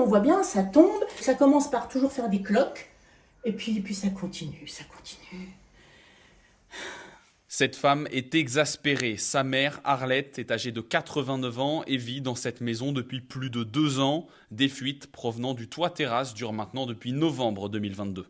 on voit bien, ça tombe, ça commence par toujours faire des cloques, et puis ça continue. Cette femme est exaspérée. Sa mère, Arlette, est âgée de 89 ans et vit dans cette maison depuis plus de 2 ans. Des fuites provenant du toit terrasse durent maintenant depuis novembre 2022.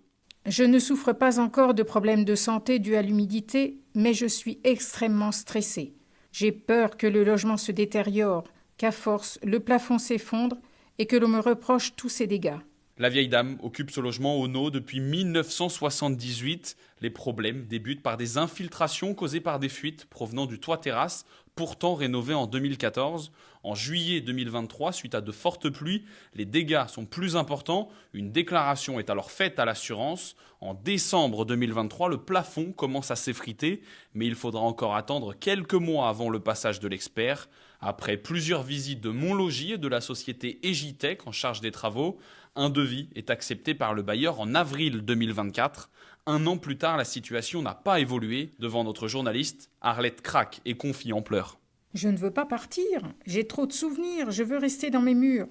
Je ne souffre pas encore de problèmes de santé dus à l'humidité, mais je suis extrêmement stressée. J'ai peur que le logement se détériore, qu'à force, le plafond s'effondre et que l'on me reproche tous ces dégâts. La vieille dame occupe ce logement au No depuis 1978. Les problèmes débutent par des infiltrations causées par des fuites provenant du toit terrasse, pourtant rénové en 2014. En juillet 2023, suite à de fortes pluies, les dégâts sont plus importants. Une déclaration est alors faite à l'assurance. En décembre 2023, le plafond commence à s'effriter, mais il faudra encore attendre quelques mois avant le passage de l'expert. Après plusieurs visites de Montlogis et de la société Egitech en charge des travaux, un devis est accepté par le bailleur en avril 2024. Un an plus tard, la situation n'a pas évolué. Devant notre journaliste, Arlette craque et confie en pleurs. Je ne veux pas partir, j'ai trop de souvenirs, je veux rester dans mes murs.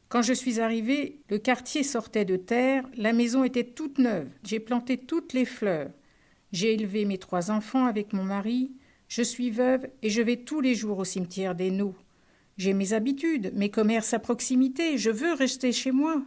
Quand je suis arrivée, le quartier sortait de terre, la maison était toute neuve, j'ai planté toutes les fleurs. J'ai élevé mes 3 enfants avec mon mari, je suis veuve et je vais tous les jours au cimetière des No. J'ai mes habitudes, mes commerces à proximité, je veux rester chez moi.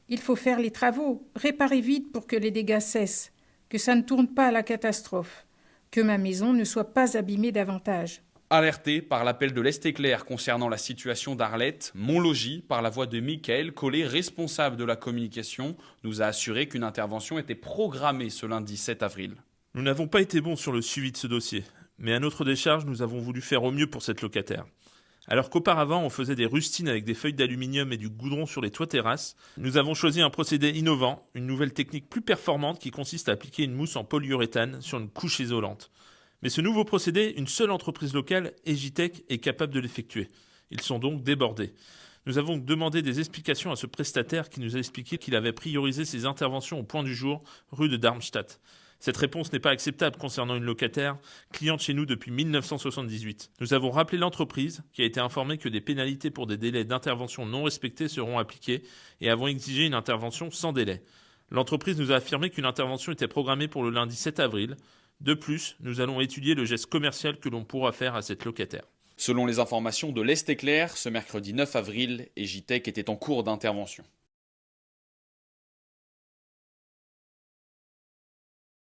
Il faut faire les travaux, réparer vite pour que les dégâts cessent, que ça ne tourne pas à la catastrophe, que ma maison ne soit pas abîmée davantage. Alerté par l'appel de l'Est Éclair concernant la situation d'Arlette, Montlogis, par la voix de Michael Collet, responsable de la communication, nous a assuré qu'une intervention était programmée ce lundi 7 avril. Nous n'avons pas été bons sur le suivi de ce dossier, mais à notre décharge, nous avons voulu faire au mieux pour cette locataire. Alors qu'auparavant, on faisait des rustines avec des feuilles d'aluminium et du goudron sur les toits terrasses, nous avons choisi un procédé innovant, une nouvelle technique plus performante qui consiste à appliquer une mousse en polyuréthane sur une couche isolante. Mais ce nouveau procédé, une seule entreprise locale, Egitech, est capable de l'effectuer. Ils sont donc débordés. Nous avons demandé des explications à ce prestataire qui nous a expliqué qu'il avait priorisé ses interventions au point du jour, rue de Darmstadt. Cette réponse n'est pas acceptable concernant une locataire, cliente chez nous depuis 1978. Nous avons rappelé l'entreprise, qui a été informée que des pénalités pour des délais d'intervention non respectés seront appliquées et avons exigé une intervention sans délai. L'entreprise nous a affirmé qu'une intervention était programmée pour le lundi 7 avril. De plus, nous allons étudier le geste commercial que l'on pourra faire à cette locataire. Selon les informations de l'Est Éclair, ce mercredi 9 avril, Egitech était en cours d'intervention.